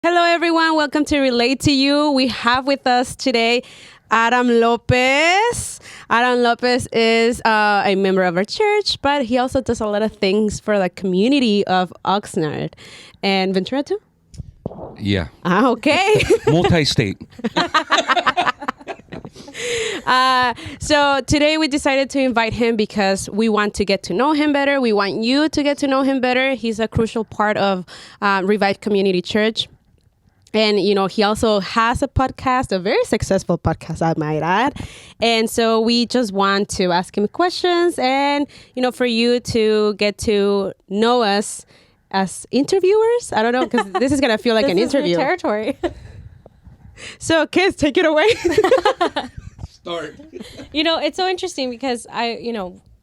Hello, everyone. Welcome to Relate to You. We have with us today Adam Lopez. Adam Lopez is a member of our church, but he also does a lot of things for the community of Oxnard and Ventura too. Yeah. Okay. Multi-state. So today we decided to invite him because we want to get to know him better. We want you to get to know him better. He's a crucial part of Revive Community Church. And, you know, he also has a podcast, a very successful podcast, I might add. And so we just want to ask him questions and, you know, for you to get to know us as interviewers. I don't know, because this is going to feel like an interview. This is new territory. So, kids, take it away. Start. You know, it's so interesting because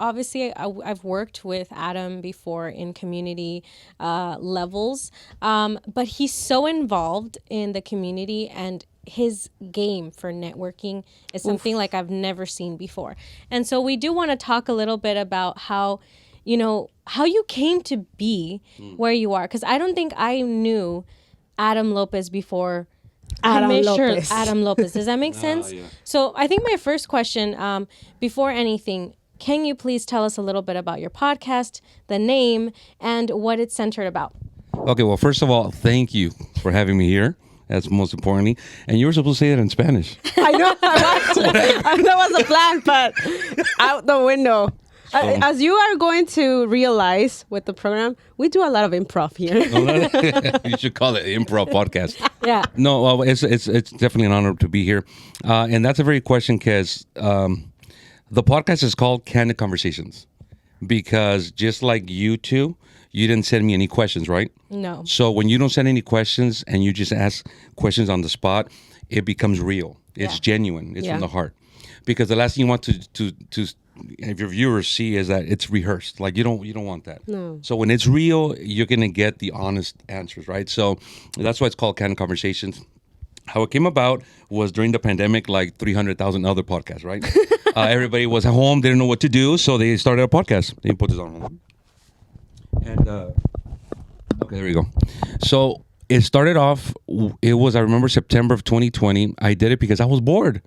obviously I've worked with Adam before in community levels, but he's so involved in the community, and his game for networking is something like I've never seen before. And so we do want to talk a little bit about how you came to be where you are, because I don't think I knew Adam Lopez before. Adam Lopez. Adam Lopez. Does that make sense? Yeah. So I think my first question, before anything, can you please tell us a little bit about your podcast, the name, and what it's centered about? Okay, well, first of all, thank you for having me here. That's most importantly. And you were supposed to say that in Spanish. I know. That was a plan, but out the window. As you are going to realize with the program, we do a lot of improv here. You should call it Improv Podcast. Yeah. No, well, it's definitely an honor to be here. And that's a very question because the podcast is called Candid Conversations because just like you two, you didn't send me any questions, right? No. So when you don't send any questions and you just ask questions on the spot, it becomes real. It's genuine. It's from the heart. Because the last thing you want to have your viewers see is that it's rehearsed. Like you don't want that. No. So when it's real, you're gonna get the honest answers, right? So that's why it's called Candid Conversations. How it came about was during the pandemic, like 300,000 other podcasts, right? Everybody was at home, didn't know what to do, so they started a podcast. They put this on. And okay, there we go. So it started off. It was, I remember, September of 2020. I did it because I was bored,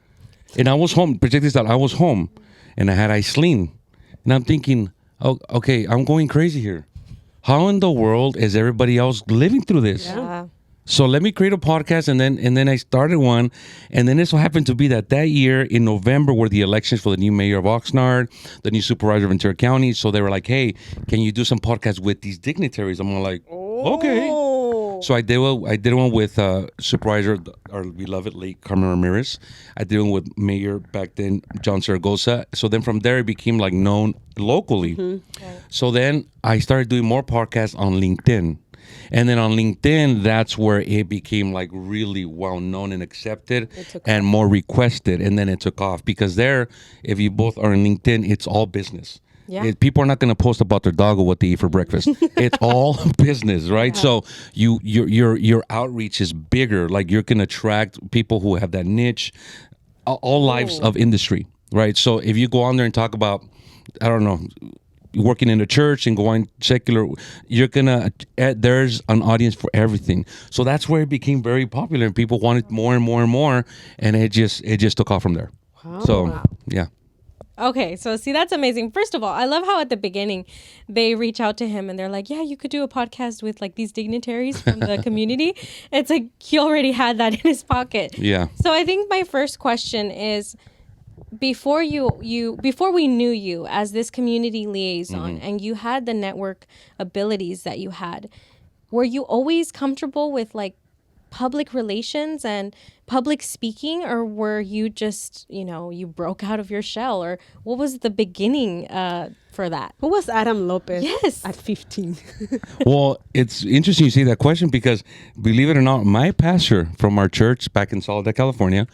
and I was home. Check this out. I was home, and I had Aislinn, and I'm thinking, oh, okay, I'm going crazy here. How in the world is everybody else living through this? Yeah. So let me create a podcast, and then I started one, and then it so happened to be that year in November were the elections for the new mayor of Oxnard, the new supervisor of Ventura County. So they were like, "Hey, can you do some podcasts with these dignitaries?" I'm like, "Okay." So I did one with supervisor, our beloved late Carmen Ramirez. I did one with mayor back then, John Zaragoza. So then from there it became like known locally. Okay. So then I started doing more podcasts on LinkedIn. And then on LinkedIn, that's where it became like really well known and accepted and more requested. And then it took off because there, if you both are on LinkedIn, it's all business. Yeah. People are not going to post about their dog or what they eat for breakfast. It's all business, right? Yeah. So your outreach is bigger. Like you're going to attract people who have that niche, all lives of industry, right? So if you go on there and talk about, I don't know, working in the church and going secular, you're gonna there's an audience for everything. So that's where it became very popular, and people wanted more and more and more, and it just took off from there. Wow. So yeah. Okay, so see, that's amazing. First of all, I love how at the beginning they reach out to him and they're like, yeah, you could do a podcast with like these dignitaries from the community. It's like he already had that in his pocket. Yeah. So I think my first question is, before we knew you as this community liaison and you had the network abilities that you had, were you always comfortable with like public relations and public speaking, or were you just, you broke out of your shell, or what was the beginning for that? Who was Adam Lopez? Yes. At 15. Well, it's interesting you say that question because, believe it or not, my pastor from our church back in Soledad, California,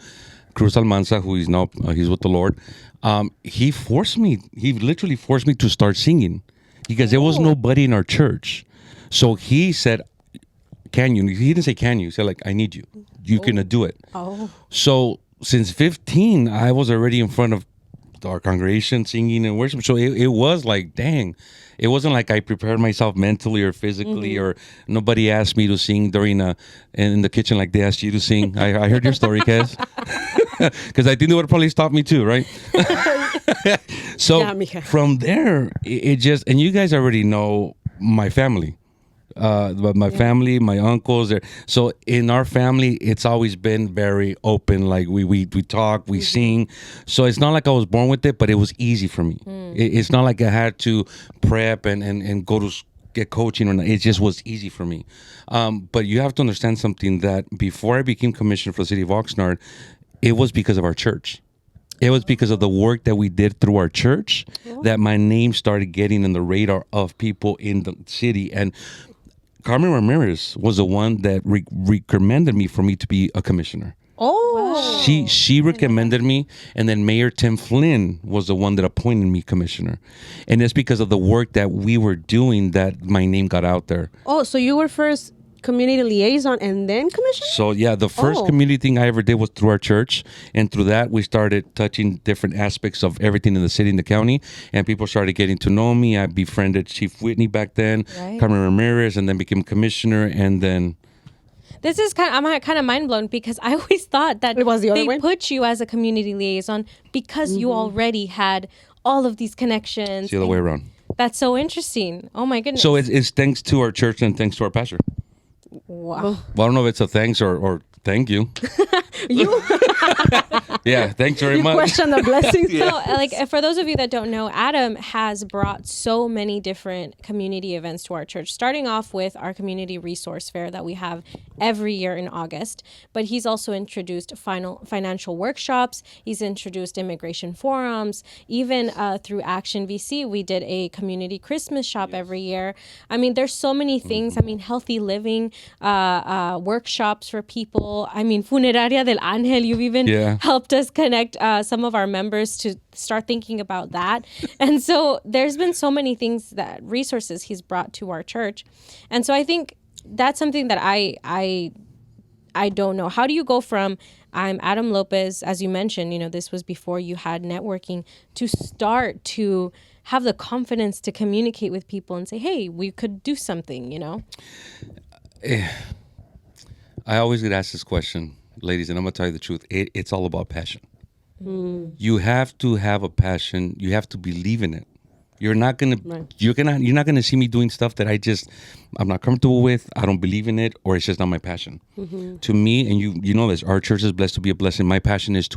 Cruz Almanza, who is now he's with the Lord, he literally forced me to start singing because there was nobody in our church. So he said, "Can you?" He didn't say, "Can you?" He said, like, "I need you. You can do it." Oh. So since 15, I was already in front of our congregation singing and worship. So it was like, dang, it wasn't like I prepared myself mentally or physically, or nobody asked me to sing in the kitchen like they asked you to sing. I heard your story, Kez. Because I think they would probably stop me too, right? So from there, it just, and you guys already know my family. But my family, my uncles, so in our family, it's always been very open. Like we talk, we sing. So it's not like I was born with it, but it was easy for me. It's not like I had to prep and go to get coaching or not. It just was easy for me. But you have to understand something, that before I became commissioner for the city of Oxnard, it was because of our church. It was because of the work that we did through our church that my name started getting in the radar of people in the city. And Carmen Ramirez was the one that recommended me for me to be a commissioner. Oh, She recommended me, and then Mayor Tim Flynn was the one that appointed me commissioner. And it's because of the work that we were doing that my name got out there. Oh, so you were first community liaison and then commissioner? So yeah, the first community thing I ever did was through our church, and through that we started touching different aspects of everything in the city and the county, and people started getting to know me. I befriended Chief Whitney back then, Carmen Ramirez, and then became commissioner, and then this is I'm kind of mind blown, because I always thought that it was the other they way. put you as a community liaison because you already had all of these connections. it's the other way around. That's so interesting. Oh my goodness. So it's thanks to our church and thanks to our pastor. Wow. Well, I don't know if it's a thanks or thank you. Yeah, thanks very much. Question the blessings. So, like, for those of you that don't know, Adam has brought so many different community events to our church, starting off with our community resource fair that we have every year in August. But he's also introduced financial workshops. He's introduced immigration forums. Even through Action VC, we did a community Christmas shop every year. I mean, there's so many things. I mean, healthy living workshops for people. I mean, Funeraria del Ángel, you've even helped us connect some of our members to start thinking about that. And so there's been so many things, resources he's brought to our church. And so I think that's something that I don't know. How do you go from I'm Adam Lopez, as you mentioned, this was before you had networking, to start to have the confidence to communicate with people and say, hey, we could do something, I always get asked this question, ladies, and I'm going to tell you the truth. It's all about passion. You have to have a passion. You have to believe in it. You're not gonna see me doing stuff that I'm not comfortable with. I don't believe in it, or it's just not my passion. To me, and you know this, our church is blessed to be a blessing. My passion is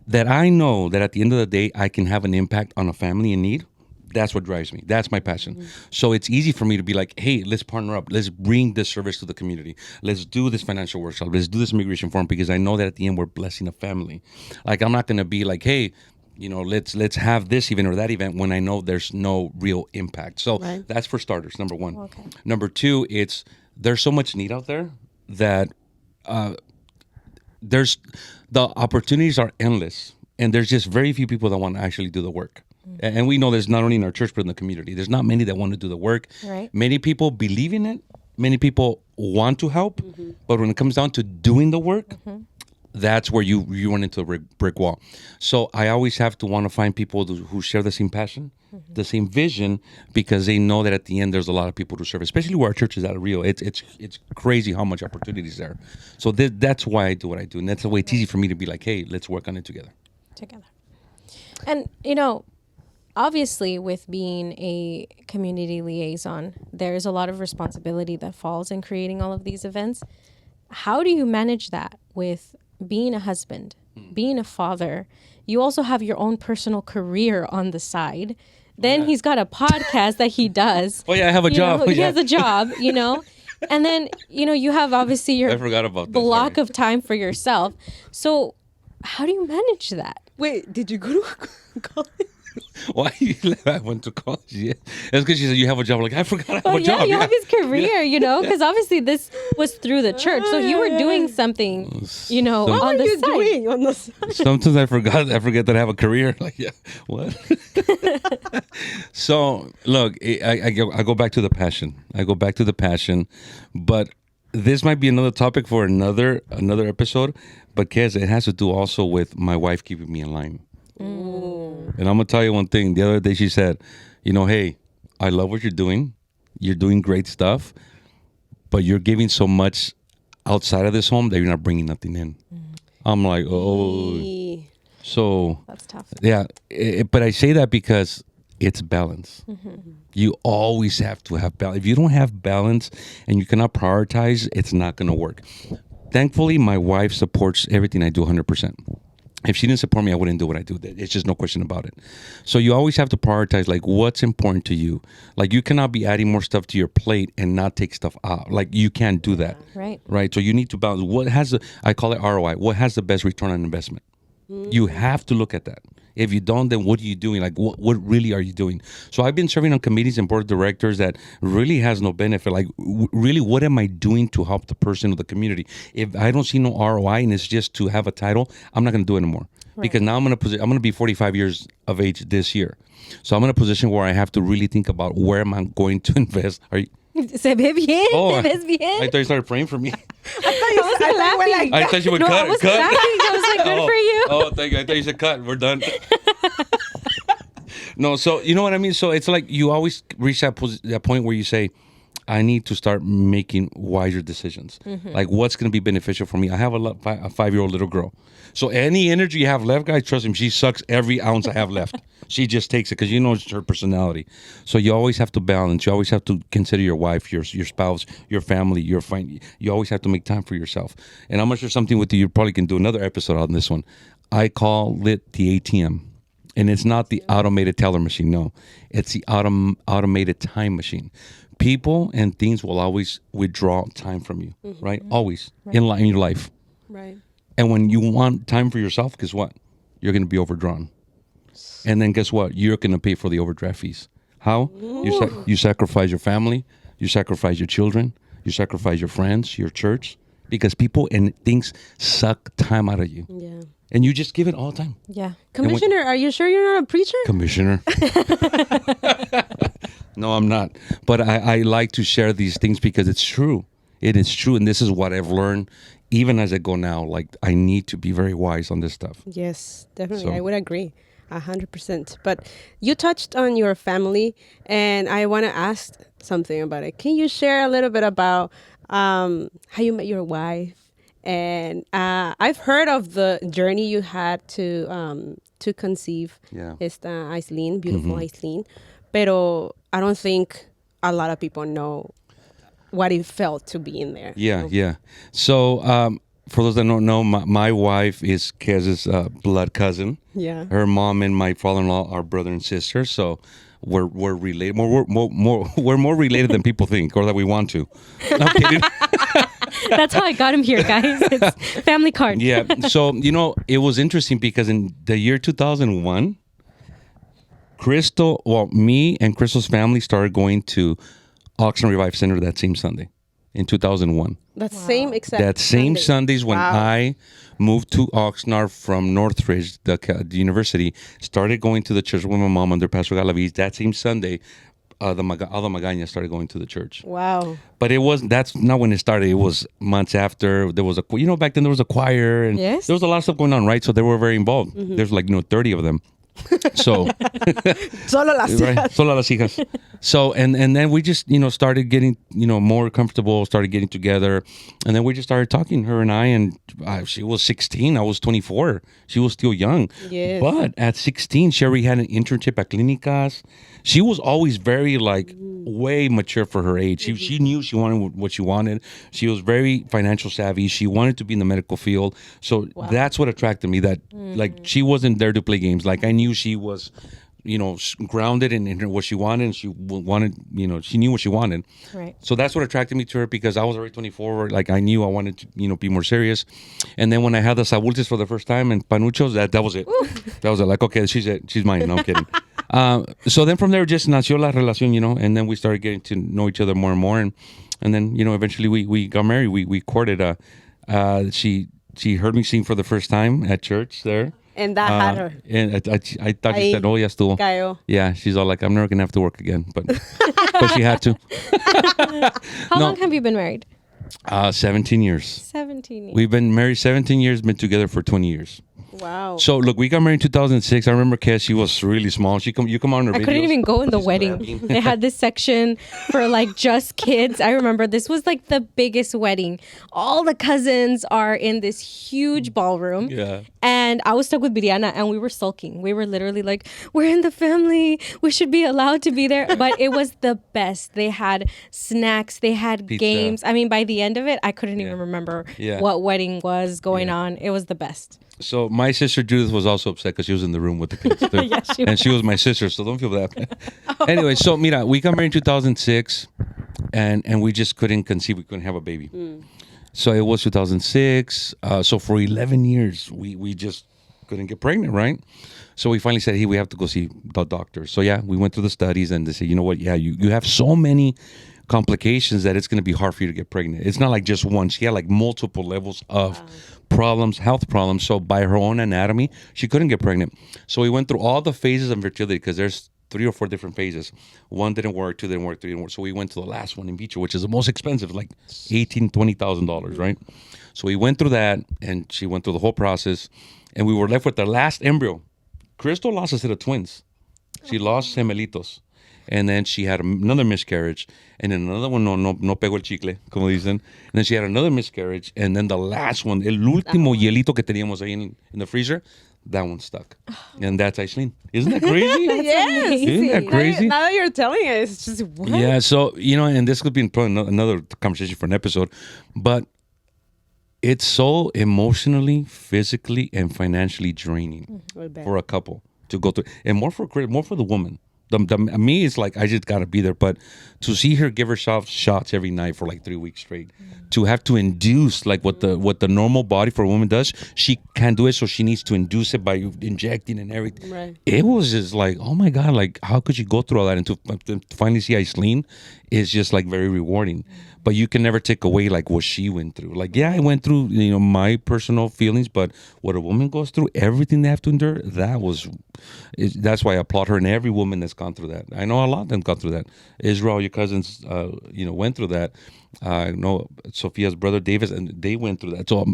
that I know that at the end of the day, I can have an impact on a family in need. That's what drives me. That's my passion. So it's easy for me to be like, hey, let's partner up. Let's bring this service to the community. Let's do this financial workshop. Let's do this immigration forum, because I know that at the end we're blessing a family. Like, I'm not going to be like, hey, let's have this event or that event when I know there's no real impact. So that's for starters, number one. Okay. Number two, there's so much need out there that there's the opportunities are endless, and there's just very few people that want to actually do the work. And we know there's not only in our church, but in the community. There's not many that want to do the work. Right. Many people believe in it. Many people want to help. But when it comes down to doing the work, that's where you run into a brick wall. So I always have to want to find people who share the same passion, the same vision, because they know that at the end there's a lot of people to serve, especially where our church is out of Rio. It's crazy how much opportunities there. So that's why I do what I do. And that's the way it's easy for me to be like, hey, let's work on it together. And, obviously, with being a community liaison, there's a lot of responsibility that falls in creating all of these events. How do you manage that with being a husband, being a father? You also have your own personal career on the side. Then he's got a podcast that he does. Oh, yeah, I have a job. He has a job, And then, you have obviously your I forgot about block of time for yourself. So how do you manage that? Wait, did you go to college? Why I went to college? Yeah, that's because she said you have a job. Like, I forgot I have a job. You have his career, because obviously this was through the church, so you were doing something, on the side. Doing on the side? Sometimes I forget that I have a career. Like, yeah, what? So look, I go back to the passion. But this might be another topic for another episode. But Kez, it has to do also with my wife keeping me in line. And I'm going to tell you one thing. The other day she said, hey, I love what you're doing. You're doing great stuff, but you're giving so much outside of this home that you're not bringing nothing in. I'm like, oh. So That's tough. Yeah, but I say that because it's balance. You always have to have balance. If you don't have balance and you cannot prioritize, it's not going to work. Thankfully, my wife supports everything I do 100%. If she didn't support me, I wouldn't do what I do. It's just no question about it. So you always have to prioritize, like, what's important to you. Like, you cannot be adding more stuff to your plate and not take stuff out. Like, you can't do that. Right. So you need to balance. What has I call it ROI. What has the best return on investment? You have to look at that. If you don't, then what are you doing? Like, what really are you doing? So I've been serving on committees and board of directors that really has no benefit. Like, really, what am I doing to help the person or the community? If I don't see no ROI and it's just to have a title, I'm not going to do it anymore. Because now I'm going to be 45 years of age this year. So I'm in a position where I have to really think about where am I going to invest. Are you? Se ve bien, te ves bien. I thought you started praying for me. I thought you would no, cut. I was laughing. I was like, good for you. Oh, thank you. I thought you said cut. We're done. No, so you know what I mean? So it's like you always reach that point where you say, I need to start making wiser decisions. Like, what's going to be beneficial for me? I have a 5-year-old little girl. So any energy you have left, guys, trust me, she sucks every ounce I have left. She just takes it because it's her personality. So you always have to balance. You always have to consider your wife, your spouse, your family, your friend. You always have to make time for yourself. And I'm going to share something with you. You probably can do another episode on this one. I call it the A.T.M. And it's not the automated teller machine. No, it's the automated time machine. People and things will always withdraw time from you, right? Always in your life. Right. And when you want time for yourself, guess what? You're going to be overdrawn. And then guess what? You're going to pay for the overdraft fees. How? You sacrifice your family. You sacrifice your children. You sacrifice your friends, your church. Because people and things suck time out of you. Yeah. And you just give it all the time. Yeah. Commissioner, are you sure you're not a preacher? Commissioner. No, I'm not. But I like to share these things because it's true. It is true. And this is what I've learned even as I go now. Like, I need to be very wise on this stuff. Yes, definitely. So. I would agree 100%. But you touched on your family, and I want to ask something about it. Can you share a little bit about how you met your wife? And I've heard of the journey you had to conceive esta Aislinn, beautiful Aislinn. Pero I don't think a lot of people know what it felt to be in there. Yeah. So for those that don't know, my wife is Kez's blood cousin. Yeah. Her mom and my father-in-law are brother and sister. So we're related. We're more related than people think or that we want to. I'm kidding. That's how I got him here, guys. It's family card. Yeah. So, it was interesting because in the year 2001, me and Crystal's family started going to Oxnard Revive Center that same Sunday in 2001. That same Sundays when I moved to Oxnard from Northridge, the university, started going to the church with my mom under Pastor Galaviz. That same Sunday, all the Magañas started going to the church. Wow. But that's not when it started. It was months after. There was back then there was a choir and there was a lot of stuff going on, right? So they were very involved. There's 30 of them. So Solo las hijas. Right? Solo las hijas. So and then we just started getting more comfortable, started getting together, and then we just started talking, her and I. And she was 16, I was 24. She was still young. Yes. But at 16, she already had an internship at Clínicas. She was always very way mature for her age. She knew she wanted what she wanted. She was very financial savvy. She wanted to be in the medical field. So that's what attracted me. That she wasn't there to play games. Like I knew she was, grounded in what she wanted, and she wanted, she knew what she wanted. Right. So that's what attracted me to her because I was already 24. Like I knew I wanted to, be more serious. And then when I had the sabultes for the first time and panuchos, that was it. Ooh. That was it. Like, okay, she's mine. No, I'm kidding. So then from there, just nació la relación, and then we started getting to know each other more and more. And then, eventually we got married. We courted. She heard me sing for the first time at church there. And that had her. And I thought she said, oh, ya estuvo. Cayó. Yeah, she's all like, I'm never going to have to work again. But she had to. How long have you been married? 17 years. 17 years. We've been married 17 years, been together for 20 years. Wow. So look, we got married in 2006. I remember Kes, she was really small. You come on her I videos. couldn't even go in the She's wedding. grabbing. They had this section for like just kids. I remember this was like the biggest wedding. All the cousins are in this huge ballroom. Yeah. And I was stuck with Viriana and we were sulking. We were literally like, we're in the family. We should be allowed to be there. But it was the best. They had snacks. They had Pizza. games. I mean, by the end of it, I couldn't even remember Yeah. what wedding was going on. It was the best. So my sister Judith was also upset because she was in the room with the kids too. Yeah, she And she was my sister, so don't feel bad. Anyway, so mira, we got married in 2006 and we just couldn't conceive. We couldn't have a baby. So it was 2006. So for 11 years, we just couldn't get pregnant, right? So we finally said, hey, we have to go see the doctor. So yeah, we went through the studies and they said, you know what? Yeah, you have so many complications that it's going to be hard for you to get pregnant. It's not like just one. She had like multiple levels of problems, health problems. So by her own anatomy, she couldn't get pregnant. So we went through all the phases of fertility because there's 3 or 4 different phases. 1 didn't work, 2 didn't work, 3 didn't work. So we went to the last one in vitro, which is the most expensive, like $18,000-$20,000, right? So we went through that and she went through the whole process and we were left with the last embryo. Crystal lost a set of twins. She lost gemelitos. And then she had another miscarriage. And then another one no pegó el chicle, como dicen. And then she had another miscarriage. And then the last one, el último hielito que teníamos ahí in the freezer, that one stuck. And that's Aislinn. Isn't that crazy? Yes. Isn't that crazy? Now that you're telling it, it's just what? Yeah, so, and this could be probably another conversation for an episode, but it's so emotionally, physically, and financially draining for a couple to go through, and more for the woman. Me, it's like I just gotta be there, but to see her give herself shots every night for like 3 weeks straight, to have to induce like what the normal body for a woman does, she can't do it, so she needs to induce it by injecting and everything. Right. It was just like, oh my god, like how could you go through all that and to finally see Aislinn is just like very rewarding. But you can never take away like what she went through. Like, yeah, I went through, my personal feelings, but what a woman goes through, everything they have to endure, that's why I applaud her and every woman that's gone through that. I know a lot of them gone through that. Israel, your cousins, went through that. I know Sophia's brother Davis, and they went through that. So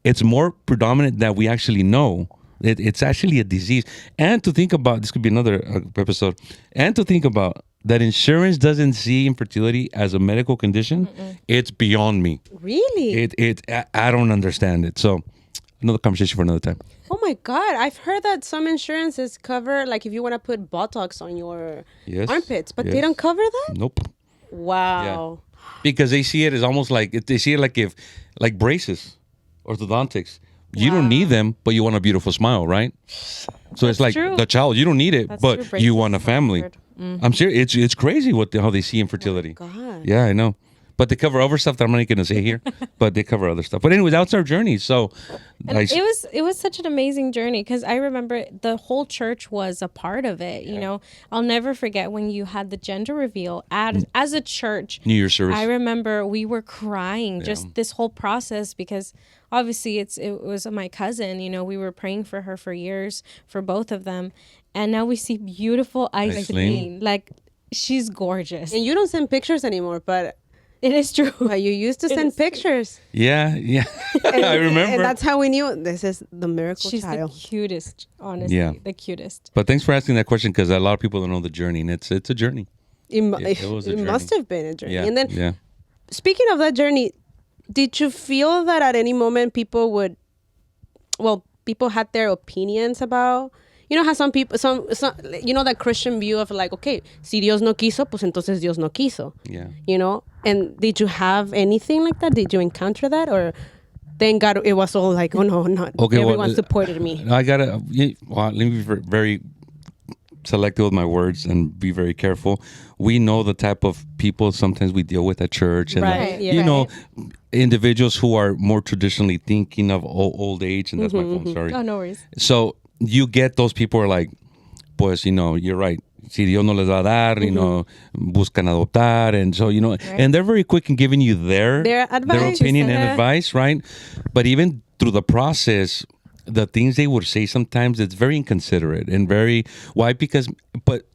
it's more predominant that we actually know. It's actually a disease. And to think about, this could be another episode, and to think about that insurance doesn't see infertility as a medical condition, it's beyond me. Really? I don't understand it. So another conversation for another time. Oh my God. I've heard that some insurances cover, like if you want to put Botox on your armpits, but they don't cover that? Nope. Wow. Yeah. Because they see it as almost like, they see it like braces, orthodontics. You don't need them, but you want a beautiful smile, right? So it's like true. the child, you don't need it, That's but true. you want a family. Mm-hmm. I'm serious. It's crazy how they see infertility. Oh my God. Yeah, I know. But they cover other stuff that I'm not going to say here. But they cover other stuff. But anyways, that's our journey. So And it was such an amazing journey because I remember the whole church was a part of it. You know, I'll never forget when you had the gender reveal as a church. New Year's service. I remember we were crying just this whole process because obviously it was my cousin. You know, we were praying for her for years for both of them, and now we see beautiful Aislinn. Like she's gorgeous. And you don't send pictures anymore, but It is true. you used to send pictures. Yeah. I remember. And that's how we knew this is the miracle She's child. the cutest, honestly. Yeah. The cutest. But thanks for asking that question because a lot of people don't know the journey, and it's a journey. It was a journey. must have been a journey. Yeah. And then, yeah. speaking of that journey, did you feel that at any moment people had their opinions about, how some people, some that Christian view of like, okay, si Dios no quiso, pues entonces Dios no quiso. Yeah. And did you have anything like that? Did you encounter that? Or thank God it was all like, oh no, not everyone supported me. Let me be very selective with my words and be very careful. We know the type of people sometimes we deal with at church, and individuals who are more traditionally thinking of old age, and that's my phone. Sorry. Oh, no worries. So you get those people who are like, pues, you're right. Si Dios no les va a dar, buscan adoptar, and so and they're very quick in giving you their advice, their opinion and advice, right? But even through the process, the things they would say sometimes, it's very inconsiderate and why? But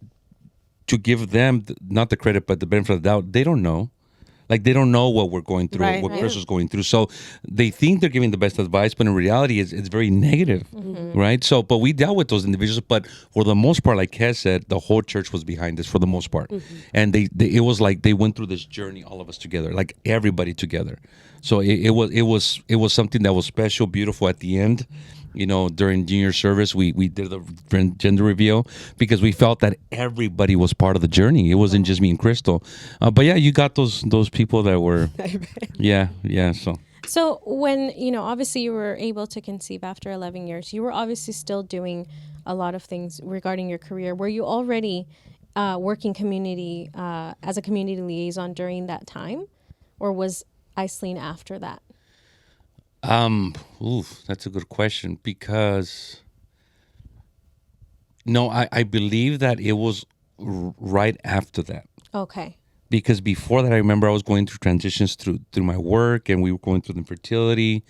to give them not the credit but the benefit of the doubt, they don't know. Like they don't know what we're going through, Right, what right. Chris was going through. So they think they're giving the best advice, but in reality, it's very negative, right? So, but we dealt with those individuals. But for the most part, like Kes said, the whole church was behind us for the most part, and they it was like they went through this journey, all of us together, like everybody together. So it was something that was special, beautiful at the end. During junior service, we did the gender reveal because we felt that everybody was part of the journey. It wasn't just me and Crystal. But yeah, you got those people that were, yeah. So when, obviously you were able to conceive after 11 years, you were obviously still doing a lot of things regarding your career. Were you already working community as a community liaison during that time? Or was Iceland after that? That's a good question because no, I believe that it was right after that. Okay. Because before that, I remember I was going through transitions through my work, and we were going through infertility,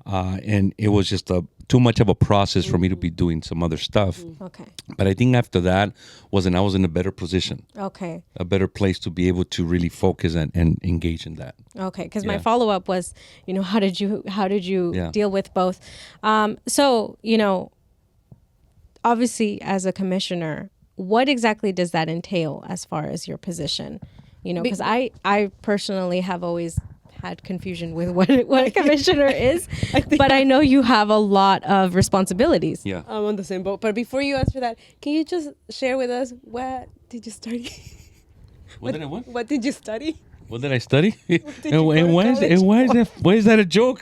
and it was just too much of a process for me to be doing some other stuff. Okay. But I think after that I was in a better position, Okay. a better place to be able to really focus and engage in that. Okay, because my Yeah. follow-up was, how did you Yeah. deal with both? So, obviously as a commissioner, what exactly does that entail as far as your position? Because I personally have always had confusion with what a commissioner is, but I know you have a lot of responsibilities. Yeah. I'm on the same boat. But before you answer that, can you just share with us what did you study? What did I what? What did you study? What did I study? you And go to why is that a joke?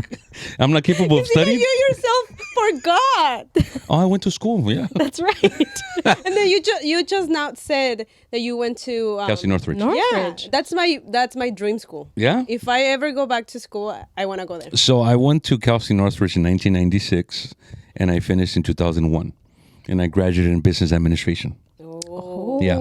I'm not capable of studying. You yourself forgot. Oh, I went to school. Yeah. That's right. And then you just now said that you went to Kelsey Northridge. Yeah, Northridge. that's my dream school. Yeah. If I ever go back to school, I want to go there. So I went to Kelsey Northridge in 1996, and I finished in 2001, and I graduated in business administration. Oh. Yeah.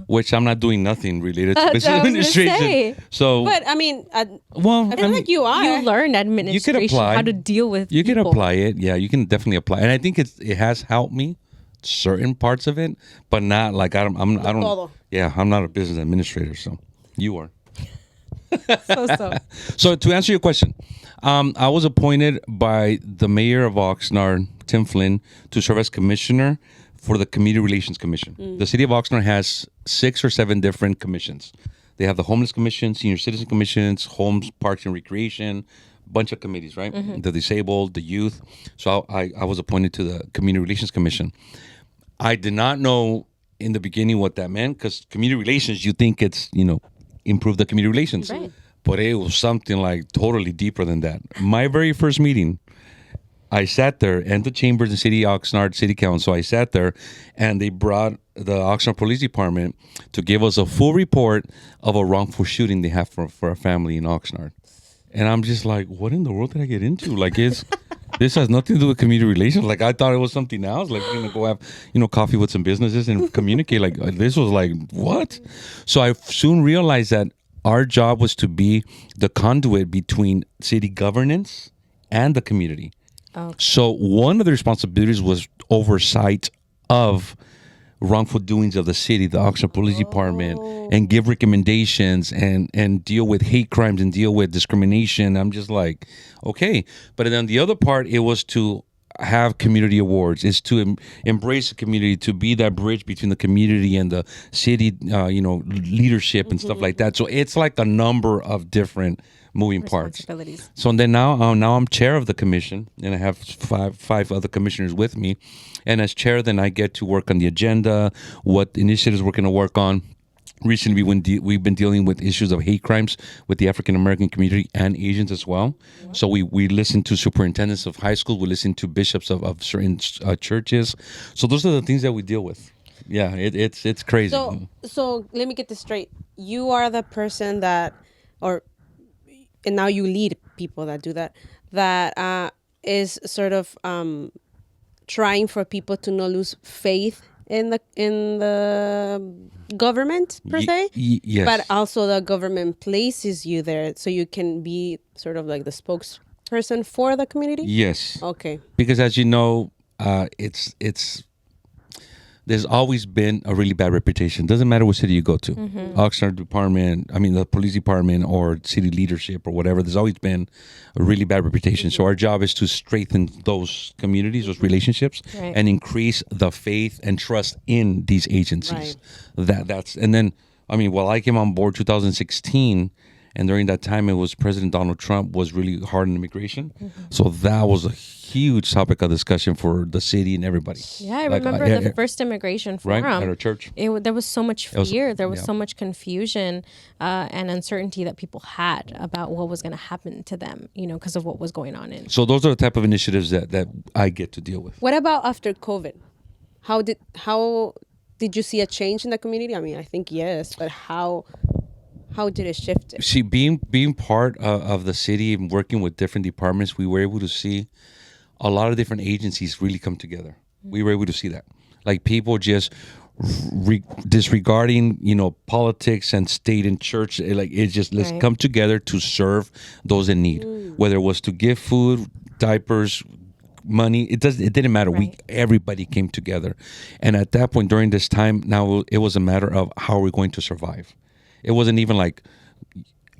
Which I'm not doing nothing related to business administration. Say. So, But I mean, I well, feel like you are. You learn administration, apply. how to deal with you can people. apply it. Yeah, you can definitely apply, and I think it has helped me certain parts of it, but not like I don't. Todo. Yeah, I'm not a business administrator, so you are. So. So to answer your question, I was appointed by the mayor of Oxnard, Tim Flynn, to serve as commissioner for the Community Relations Commission. The city of Oxnard has 6 or 7 different commissions. They have the Homeless Commission, Senior Citizen Commissions, Homes, Parks and Recreation, bunch of committees, right? The disabled, the youth. So I was appointed to the Community Relations Commission. I did not know in the beginning what that meant because community relations, you think it's, improve the community relations. Right. But it was something like totally deeper than that. My very first meeting, I sat there and the chambers in Oxnard City Council, I sat there and they brought the Oxnard Police Department to give us a full report of a wrongful shooting they have for a family in Oxnard. And I'm just like, what in the world did I get into? Like, this has nothing to do with community relations. Like, I thought it was something else. Like, we're going to go have, coffee with some businesses and communicate. Like, this was like, what? So I soon realized that our job was to be the conduit between city governance and the community. Okay. So one of the responsibilities was oversight of wrongful doings of the city, the Oxnard Police Department, and give recommendations and deal with hate crimes and deal with discrimination. I'm just like, okay. But then the other part, it was to have community awards. It's to embrace the community, to be that bridge between the community and the city, leadership and stuff like that. So it's like a number of different moving parts. Responsibilities. So then now I'm chair of the commission, and I have five other commissioners with me. And as chair, then I get to work on the agenda, what initiatives we're going to work on. Recently, we've been dealing with issues of hate crimes with the African American community and Asians as well. Mm-hmm. So we listen to superintendents of high schools, we listen to bishops of certain churches. So those are the things that we deal with. Yeah, it's crazy. So let me get this straight. You are the person and now you lead people that do that is sort of trying for people to not lose faith in the government per se. Yes. But also the government places you there so you can be sort of like the spokesperson for the community. Yes. Okay. Because as you know, there's there's always been a really bad reputation. Doesn't matter what city you go to, Oxnard department, the police department or city leadership or whatever. There's always been a really bad reputation. So our job is to strengthen those communities, those relationships, Right. and increase the faith and trust in these agencies. That's and then I came on board 2016. And during that time, it was President Donald Trump was really hard on immigration. So that was a huge topic of discussion for the city and everybody. Yeah, I remember the first immigration forum. Right, at our church. There was so much fear. There was so much confusion and uncertainty that people had about what was going to happen to them, because of what was going on. So those are the type of initiatives that I get to deal with. What about after COVID? How did you see a change in the community? I think yes, but how did it shift it? See, being part of the city and working with different departments, we were able to see a lot of different agencies really come together. We were able to see that. Like people just disregarding, politics and state and church. Let's come together to serve those in need. Whether it was to give food, diapers, money, it didn't matter. Everybody came together. And at that point, during this time, now it was a matter of how we're going to survive. It wasn't even like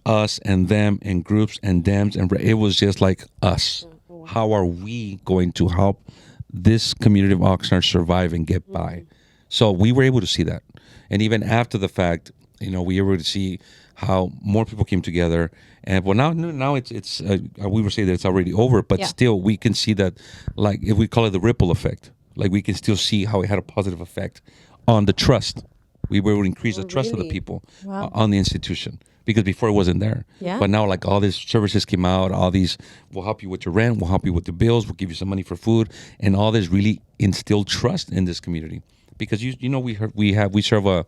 us and them and groups and dems, and it was just like us. How are we going to help this community of Oxnard survive and get by? So we were able to see that. And even after the fact, we were able to see how more people came together. And now it's we would say that it's already over, but still we can see that, like, if we call it the ripple effect, like we can still see how it had a positive effect on the trust. We were able to increase the trust of the people on the institution, because before it wasn't there. Yeah. But now, like, all these services came out, all these, we'll help you with your rent, we'll help you with the bills, we'll give you some money for food, and all this really instilled trust in this community. Because we serve a,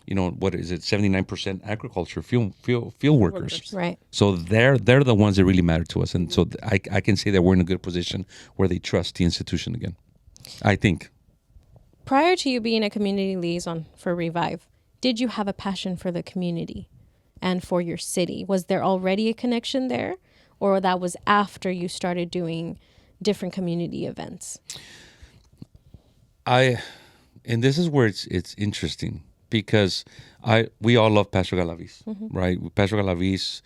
79% agriculture field workers. Right. So they're the ones that really matter to us, and so I can say that we're in a good position where they trust the institution again, I think. Prior to you being a community liaison for Revive, did you have a passion for the community and for your city? Was there already a connection there, or that was after you started doing different community events? And this is where it's interesting, because we all love Pastor Galaviz, right? Pastor Galaviz,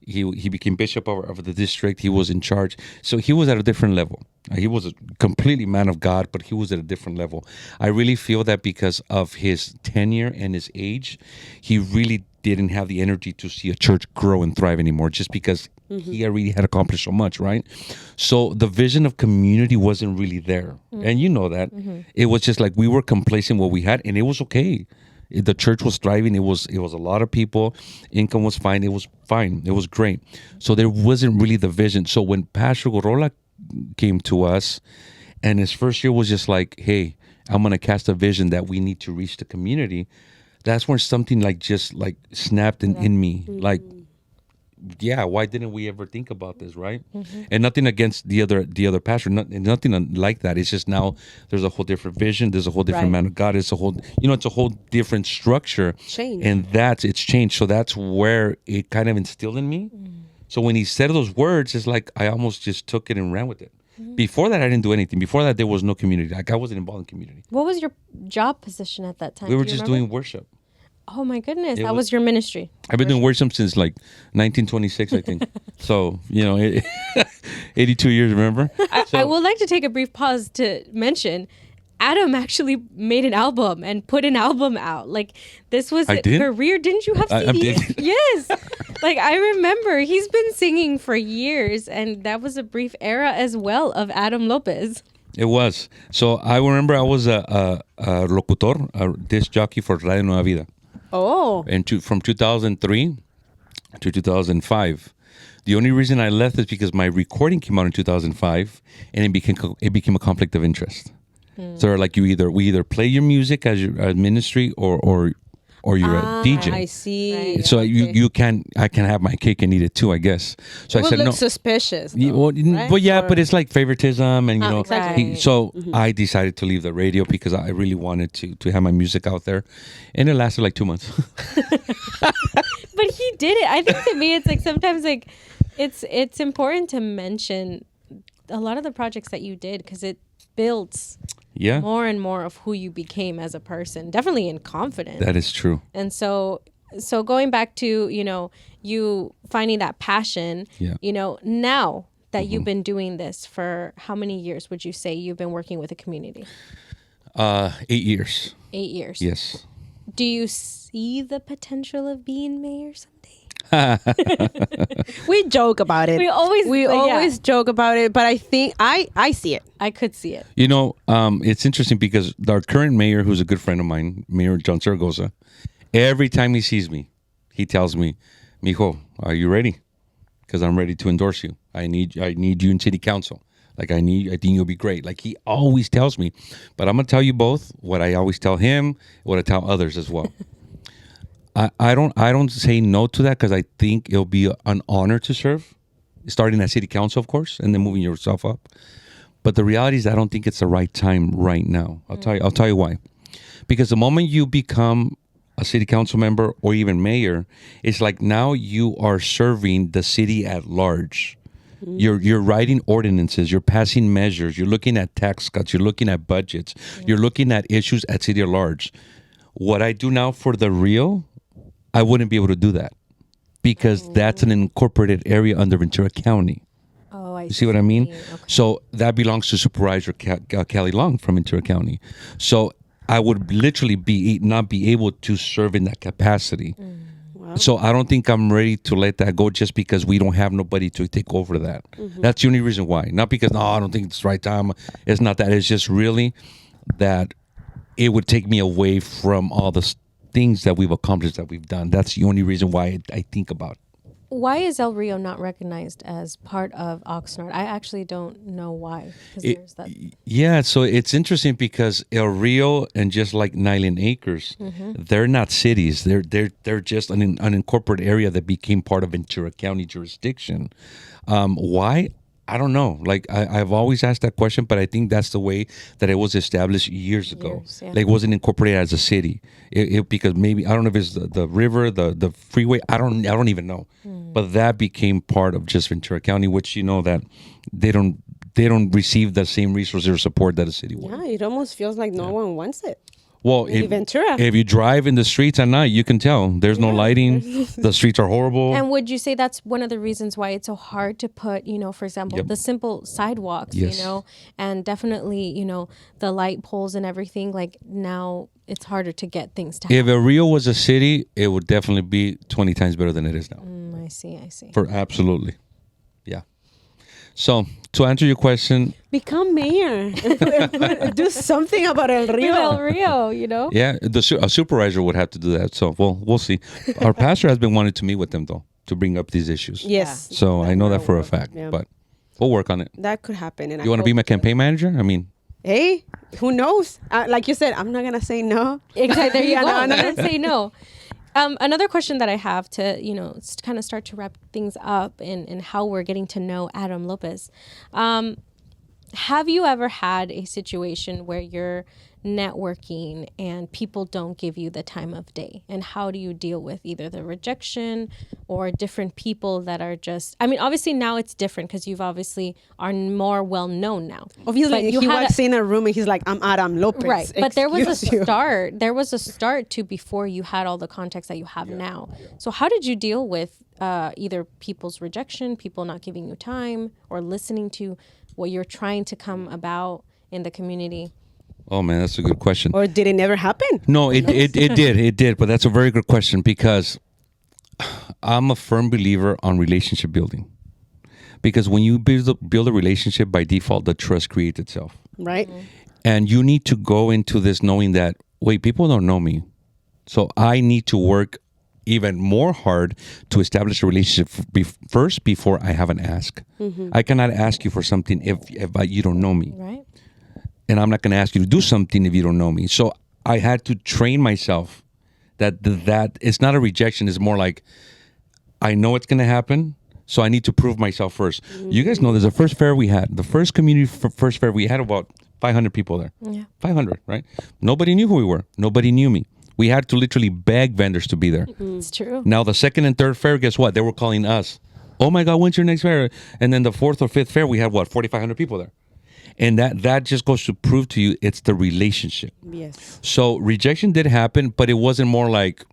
he became bishop of the district. He was in charge. So he was at a different level. He was a completely man of God, but he was at a different level. I really feel that because of his tenure and his age, he really didn't have the energy to see a church grow and thrive anymore, just because he already had accomplished so much, right? So the vision of community wasn't really there. And you know that. It was just like we were complacent what we had, and it was okay. The church was thriving. It was a lot of people. Income was fine. It was fine. It was great. So there wasn't really the vision. So when Pastor Gorola came to us, and his first year was just like, hey, I'm going to cast a vision that we need to reach the community. That's when something just snapped in me. Like, yeah, why didn't we ever think about this, right? And nothing against the other pastor, nothing like that. It's just now there's a whole different vision. There's a whole different man of God. It's a whole, it's a whole different structure. Change. And it's changed. So that's where it kind of instilled in me. So when he said those words, it's like I almost just took it and ran with it. Before that, I didn't do anything. Before that, there was no community. Like, I wasn't involved in community. What was your job position at that time? We were just doing worship. Oh my goodness, that was your ministry. I've been doing worship since 1926, I think. So 82 years. Remember? I would like to take a brief pause to mention, Adam actually made an album and put an album out. Like, this was a career. Didn't you have CDs? I did. Yes. Like, I remember he's been singing for years, and that was a brief era as well of Adam Lopez. It was. So I remember I was a locutor, a disc jockey for Radio Nueva Vida. Oh. And from 2003 to 2005. The only reason I left is because my recording came out in 2005, and it became a conflict of interest. So like we either play your music as your ministry or you're a DJ. I see. Right. So I can have my cake and eat it too, I guess. So I said no. Suspicious. Though, right? But yeah, but it's like favoritism, and exactly. I decided to leave the radio because I really wanted to have my music out there, and it lasted like 2 months. But he did it. I think to me, it's like sometimes like it's important to mention a lot of the projects that you did, because it builds Yeah. more and more of who you became as a person, definitely in confidence. That is true. And so going back to, you finding that passion, Yeah. now that you've been doing this for how many years would you say you've been working with a community? 8 years. 8 years. Yes. Do you see the potential of being mayor someday? We joke about it. We always joke about it, but I think I see it. I could see it. It's interesting because our current mayor, who's a good friend of mine, Mayor John Zaragoza, every time he sees me, he tells me, "Mijo, are you ready? Because I'm ready to endorse you. I need you in city council. I think you'll be great." Like, he always tells me. But I'm gonna tell you both what I always tell him, what I tell others as well. I don't say no to that, because I think it'll be an honor to serve, starting at city council, of course, and then moving yourself up. But the reality is, I don't think it's the right time right now. I'll tell you why. Because the moment you become a city council member or even mayor, it's like now you are serving the city at large. You're writing ordinances, you're passing measures, you're looking at tax cuts, you're looking at budgets, you're looking at issues at city at large. What I do now for the Rio, I wouldn't be able to do that, because that's an incorporated area under Ventura County. Oh, I You see what I mean? Okay. So that belongs to Supervisor Kelly Long from Ventura County. So I would literally not be able to serve in that capacity. Wow. So I don't think I'm ready to let that go, just because we don't have nobody to take over that. That's the only reason why. Not because, no, I don't think it's the right time. It's not that. It's just really that it would take me away from all the things that we've accomplished, that we've done. That's the only reason why I think about it. Why is El Rio not recognized as part of Oxnard? I actually don't know why. 'Cause there's that. Yeah, so it's interesting because El Rio and just like Nyland Acres, they're not cities. They're just an unincorporated area that became part of Ventura County jurisdiction. Why? I don't know. Like, I've always asked that question, but I think that's the way that it was established years ago. Yeah. Like, it wasn't incorporated as a city. Because maybe, I don't know if it's the river, the freeway. I don't even know. But that became part of just Ventura County, which that they don't receive the same resources or support that a city would. Yeah, it almost feels like no one wants it. Well, Ventura. if you drive in the streets at night, you can tell there's no lighting. The streets are horrible. And would you say that's one of the reasons why it's so hard to put, for example, the simple sidewalks, Yes. and definitely, the light poles and everything, like now it's harder to get things to happen. If El Rio was a city, it would definitely be 20 times better than it is now. I see. Absolutely. Yeah. So, to answer your question, Become mayor. Do something about El Rio. El Rio, yeah, a supervisor would have to do that. So, we'll see. Our pastor has been wanting to meet with them, though, to bring up these issues. Yes. So, I know that for a fact, Yeah. but we'll work on it. That could happen. And You want to be my campaign manager? I mean, Hey, who knows? Like you said, I'm not going to say no. Exactly. There you Yeah, go. no. Don't say no. Another question that I have to, kind of start to wrap things up in how we're getting to know Adam Lopez. Have you ever had a situation where you're networking and people don't give you the time of day? And how do you deal with either the rejection or different people that are just, obviously now it's different because you've obviously are more well known now. Obviously, But he walks in a room and he's like, I'm Adam Lopez. Right. But there was a Excuse you. start. There was a start to before you had all the context that you have now. So how did you deal with either people's rejection, people not giving you time, or listening to what you're trying to come about in the community? oh man, that's a good question. Or did it never happen? No, it did. But that's a very good question, because I'm a firm believer on relationship building. Because when you build a relationship, by default, the trust creates itself. Right? And you need to go into this knowing that, wait, people don't know me. So I need to work even more hard to establish a relationship first before I have an ask. I cannot ask you for something if you don't know me. Right. And I'm not going to ask you to do something if you don't know me. So I had to train myself that it's not a rejection. It's more like, I know it's going to happen, so I need to prove myself first. You guys know there's a first fair we had. The first community first fair, we had about 500 people there. Yeah. 500, right? Nobody knew who we were. Nobody knew me. We had to literally beg vendors to be there. It's true. Now, the second and third fair, guess what? They were calling us. Oh my God, when's your next fair? And then the fourth or fifth fair, we had 4,500 people there. And that just goes to prove to you it's the relationship. Yes. So rejection did happen, but it wasn't more like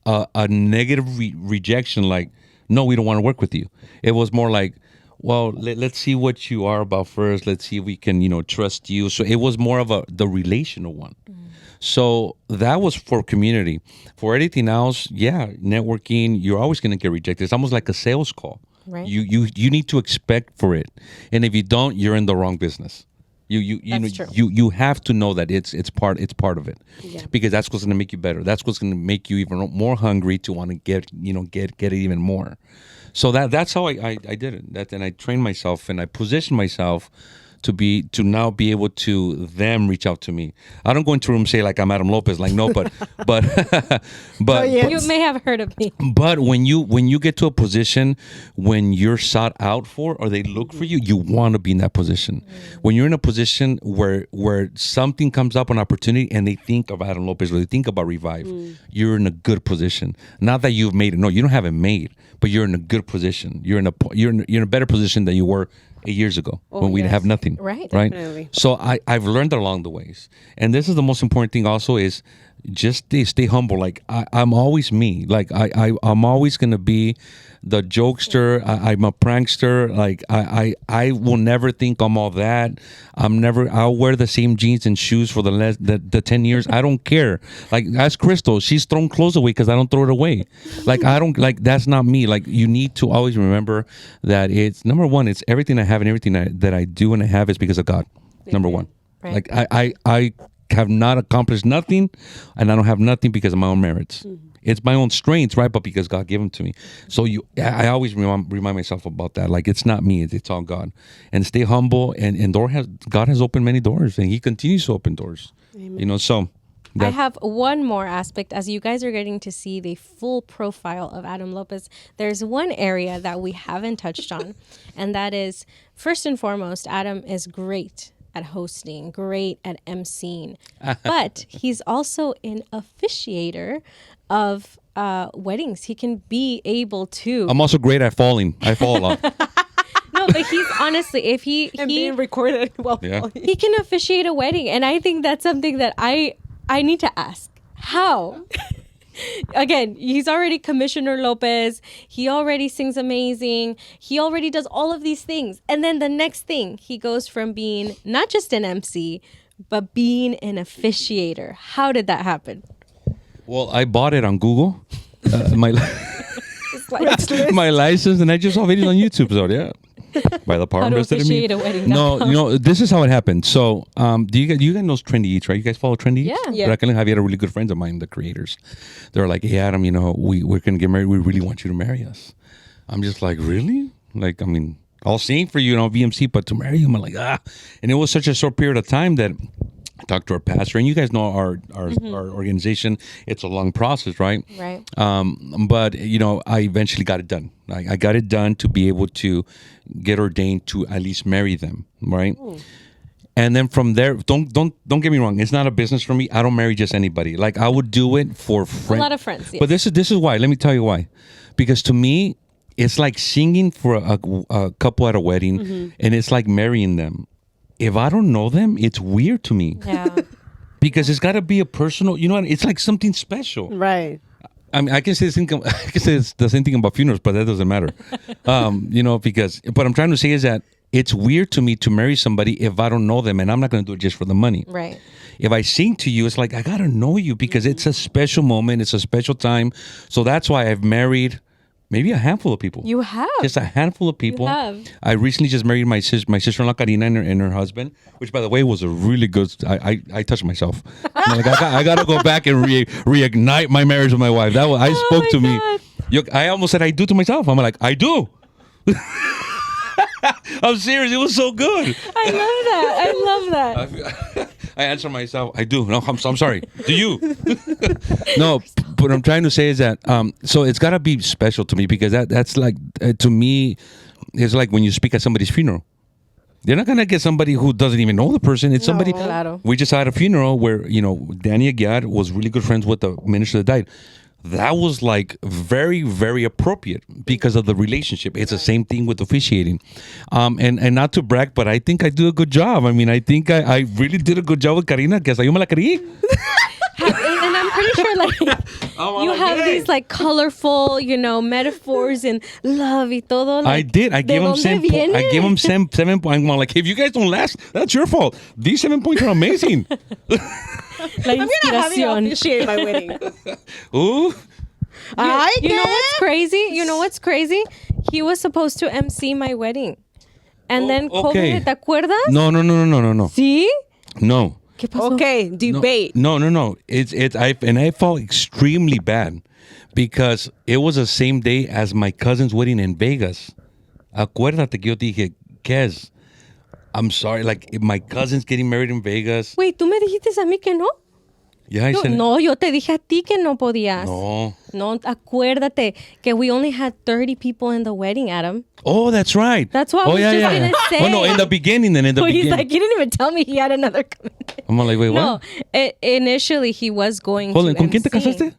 a negative rejection, like, no, we don't want to work with you. It was more like, well, let's see what you are about first. Let's see if we can, trust you. So it was more of the relational one. So that was for community. For anything else, networking, you're always going to get rejected. It's almost like a sales call. Right. You need to expect for it, and if you don't, you're in the wrong business. That's true. You have to know that it's part of it, because that's what's going to make you better. That's what's going to make you even more hungry to want to get it even more. So that's how I did it. And I trained myself and I positioned myself to now be able to them reach out to me. I don't go into a room and say like I'm Adam Lopez, like no, but you may have heard of me. But when you get to a position when you're sought out for or they look for you, you want to be in that position. When you're in a position where something comes up, an opportunity, and they think of Adam Lopez or they think about Revive, you're in a good position. Not that you've made it. No, you don't have it made, but you're in a good position. You're in a better position than you were 8 years ago when we have nothing. Right. Definitely. So I've learned along the ways. And this is the most important thing also is just stay humble. Like I'm always me. Like I'm always going to be the jokester. I'm a prankster. Like I will never think I'm all that. I'll wear the same jeans and shoes for the 10 years. I don't care. Like ask Crystal, she's thrown clothes away because I don't throw it away. Like I don't, like that's not me. Like you need to always remember that it's number one, it's everything I have and everything that I do and I have is because of God. Number one. Right. Like I have not accomplished nothing and I don't have nothing because of my own merits. It's my own strengths, right? But because God gave them to me. So I always remind myself about that. Like it's not me, it's all God. And stay humble. And God has opened many doors, and He continues to open doors. Amen. So I have one more aspect. As you guys are getting to see the full profile of Adam Lopez, there's one area that we haven't touched on, and that is, first and foremost, Adam is great at hosting, great at emceeing, but he's also an officiator of weddings. He can be able to. I'm also great at falling. I fall a lot. No, but he's honestly, if he being recorded while he can officiate a wedding, and I think that's something that I need to ask. How? Again, he's already Commissioner Lopez. He already sings amazing. He already does all of these things. And then the next thing, he goes from being not just an MC, but being an officiator. How did that happen? Well, I bought it on Google. My license, and I just saw videos on YouTube. So yeah, by the power How to invested in me. officiate a wedding. No, this is how it happened. So, do you guys know Trendy Eats, right? You guys follow Trendy Eats? Yeah. But I can have you had really good friends of mine, the creators. They're like, hey Adam, we're gonna get married. We really want you to marry us. I'm just like, really? Like, I mean, I'll sing for you, VMC, but to marry you, I'm like, And it was such a short period of time that I talked to our pastor, and you guys know our organization. It's a long process, right? Right. But I eventually got it done. I got it done to be able to get ordained to at least marry them, right? Ooh. And then from there, don't get me wrong. It's not a business for me. I don't marry just anybody. Like I would do it for friends. A lot of friends. Yes. But this is why. Let me tell you why. Because to me, it's like singing for a couple at a wedding, and it's like marrying them. If I don't know them, it's weird to me. Yeah. Because it's got to be a personal, it's like something special. Right. I mean, I can say the same thing about funerals, but that doesn't matter. Because what I'm trying to say is that it's weird to me to marry somebody if I don't know them, and I'm not going to do it just for the money. Right. If I sing to you, it's like, I got to know you because it's a special moment. It's a special time. So that's why I've married maybe a handful of people. You have. Just a handful of people. You have. I recently just married my sister-in-law Karina and her husband, which by the way was a really good. I touched myself. I'm like, I got to go back and reignite my marriage with my wife. That was, I spoke to God. me. I almost said I do to myself. I'm like, I do. I'm serious. It was so good. I love that. I answer myself. I do. No, I'm sorry. Do you? No, what I'm trying to say is that so it's got to be special to me because that's like to me, it's like when you speak at somebody's funeral. You're not gonna get somebody who doesn't even know the person. It's somebody. Claro. We just had a funeral where Danny Aguiar was really good friends with the minister that died. that was like very, very appropriate because of the relationship. It's the same thing with officiating. And not to brag, but I think I do a good job. I mean, I think I really did a good job with Karina, que hasta yo me la creí. And I'm pretty sure, like, you have these, like, colorful, metaphors and love y todo. Like, I did. I gave him 7 points. I'm like, if you guys don't last, that's your fault. These 7 points are amazing. La I'm going to have you inspiración. officiate my wedding. Ooh. You know what's crazy? You know what's crazy? He was supposed to MC my wedding. And then okay. COVID, ¿te acuerdas? No. ¿Sí? No. ¿Qué pasó? Okay, debate. No. I felt extremely bad because it was the same day as my cousin's wedding in Vegas. Acuérdate que yo te dije, Kez, I'm sorry, like my cousin's getting married in Vegas. Wait, ¿tú me dijiste a mí que no? Yeah, I said No, yo te dije a ti que no podías. No, acuérdate que we only had 30 people in the wedding, Adam. Oh, that's right. That's what I was just going to say. Oh, no, in the beginning then. He's like, he didn't even tell me he had another commitment. I'm like, wait, what? No, initially he was going Hold on, to ¿con quién te MC. casaste?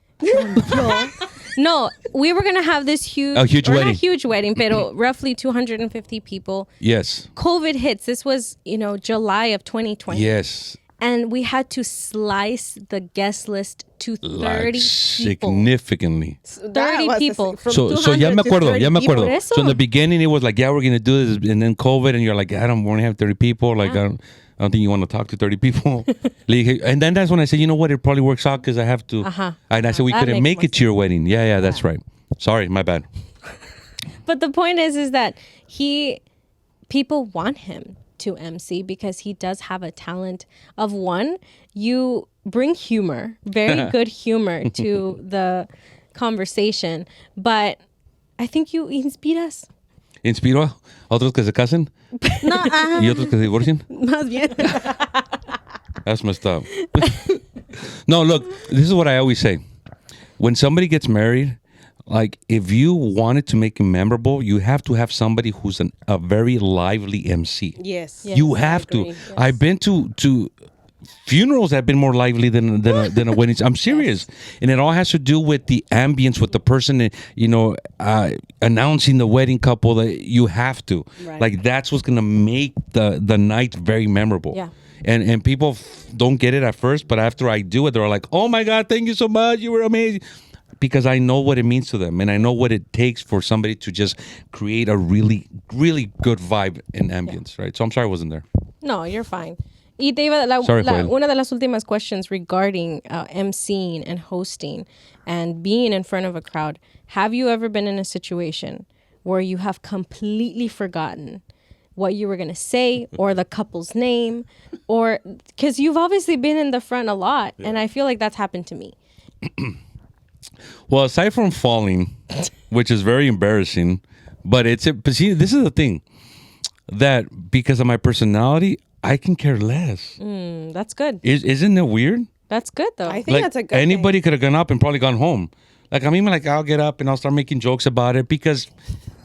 No, we were going to have this huge wedding. Not huge wedding, pero roughly 250 people. Yes. COVID hits. This was, July of 2020. Yes. And we had to slice the guest list to 30 Like people. significantly. 30 people. So ya me acuerdo. Por eso. So in the beginning it was like, yeah, we're going to do this. And then COVID and you're like, Adam, we only have 30 people. Like, I don't think you want to talk to 30 people. And then that's when I said, you know what? It probably works out because I have to. And I said, we couldn't make it to your wedding. Yeah, that's right. Sorry, my bad. But the point is that people want him to MC because he does have a talent of one, you bring humor, very good humor to the conversation, but I think you inspiras. ¿Inspiro a otros que se casen? No, ¿Y otros que se divorcien? más bien. That's messed up. No, look, this is what I always say. When somebody gets married, like if you wanted to make it memorable, you have to have somebody who's a very lively MC. Yes. You have to. Yes. I've been to funerals that have been more lively than a wedding. I'm serious. And it all has to do with the ambience, with the person, announcing the wedding couple. That you have to. Right. Like that's what's going to make the night very memorable. Yeah. And people don't get it at first, but after I do it, they're like, oh my God, thank you so much. You were amazing. Because I know what it means to them, and I know what it takes for somebody to just create a really, really good vibe and ambience, right? So I'm sorry I wasn't there. No, you're fine. Y te iba, una de las últimas questions regarding emceeing and hosting and being in front of a crowd. Have you ever been in a situation where you have completely forgotten what you were going to say or the couple's name? Or because you've obviously been in the front a lot, and I feel like that's happened to me. Well, aside from falling, which is very embarrassing, but see, this is the thing, that because of my personality, I can care less. That's good. Isn't it weird? That's good, though. I think that's a good anybody could have gone up and probably gone home. Like, I mean, like, I'll get up and I'll start making jokes about it because,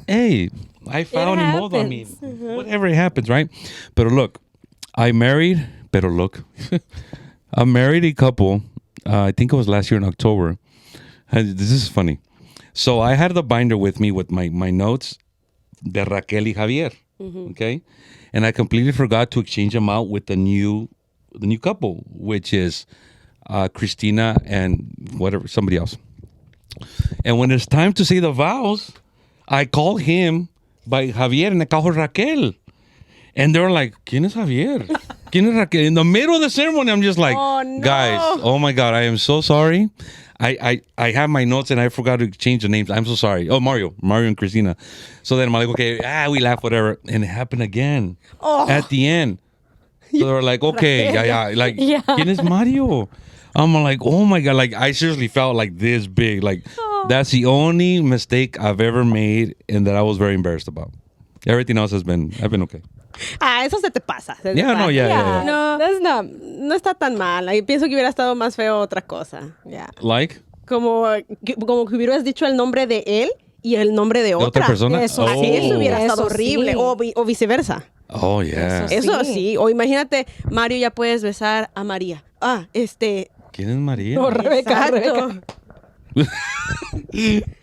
hey, I found him all. I mean, whatever it happens, right? But look, I married a couple, I think it was last year in October. This is funny. So I had the binder with me with my notes de Raquel y Javier, okay? And I completely forgot to exchange them out with the new couple, which is Christina and somebody else. And when it's time to say the vows, I call him by Javier and I call her Raquel. And they're like, ¿Quién es Javier? ¿Quién es Raquel? In the middle of the ceremony, I'm just like, oh, no. Guys, oh my God, I am so sorry. I have my notes and I forgot to change the names. I'm so sorry. Oh, Mario and Christina. So then I'm like, okay, we laugh, whatever. And it happened again at the end. So they're like, okay, yeah. Like, ¿Quién es Mario? I'm like, oh my God. Like, I seriously felt like this big. Like, that's the only mistake I've ever made and that I was very embarrassed about. Everything else I've been okay. Eso se te pasa. Yeah. No, no está tan mal. Yo pienso que hubiera estado más feo otra cosa. Yeah. Like? Como que hubieras dicho el nombre de él y el nombre de otra persona. Eso hubiera estado horrible. Sí. O viceversa. Oh, yeah. Eso sí. O imagínate, Mario, ya puedes besar a María. ¿Quién es María? No, Rebeca.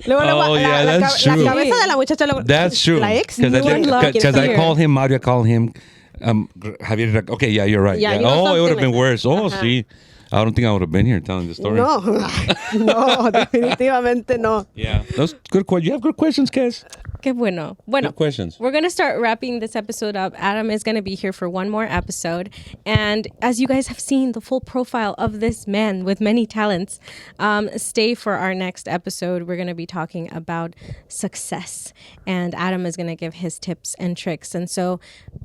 Luego, Oh, yeah, that's true. La cabeza de la muchacha, That's true. La ex. Because I call him Mario, I call him Javier. Okay, yeah, you're right. Yeah, Yeah. you know, Oh, it would have something been like worse. Oh, see. I don't think I would have been here telling the story. No, no, definitivamente no. Yeah. Those good questions. You have good questions, Kes. Qué bueno. Bueno, Good questions. we're going to start wrapping this episode up. Adam is going to be here for one more episode. And as you guys have seen the full profile of this man with many talents, stay for our next episode. We're going to be talking about success. And Adam is going to give his tips and tricks. And so,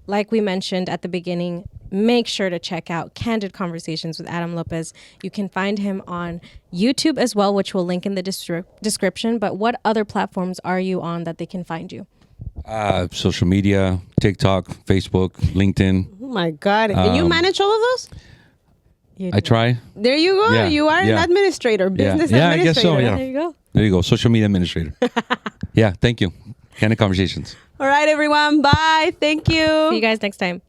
like we mentioned at the beginning, make sure to check out Candid Conversations with Adam Lopez. You can find him on YouTube as well, which we'll link in the description. But what other platforms are you on that they can find you? Social media, TikTok, Facebook, LinkedIn. Oh my God. And you manage all of those? I try. There you go. Yeah, You are an yeah. administrator, business Yeah, I administrator. guess so, yeah. There you go. There you go. Social media administrator. Yeah, thank you. Candid Conversations. All right, everyone. Bye. Thank you. See you guys next time.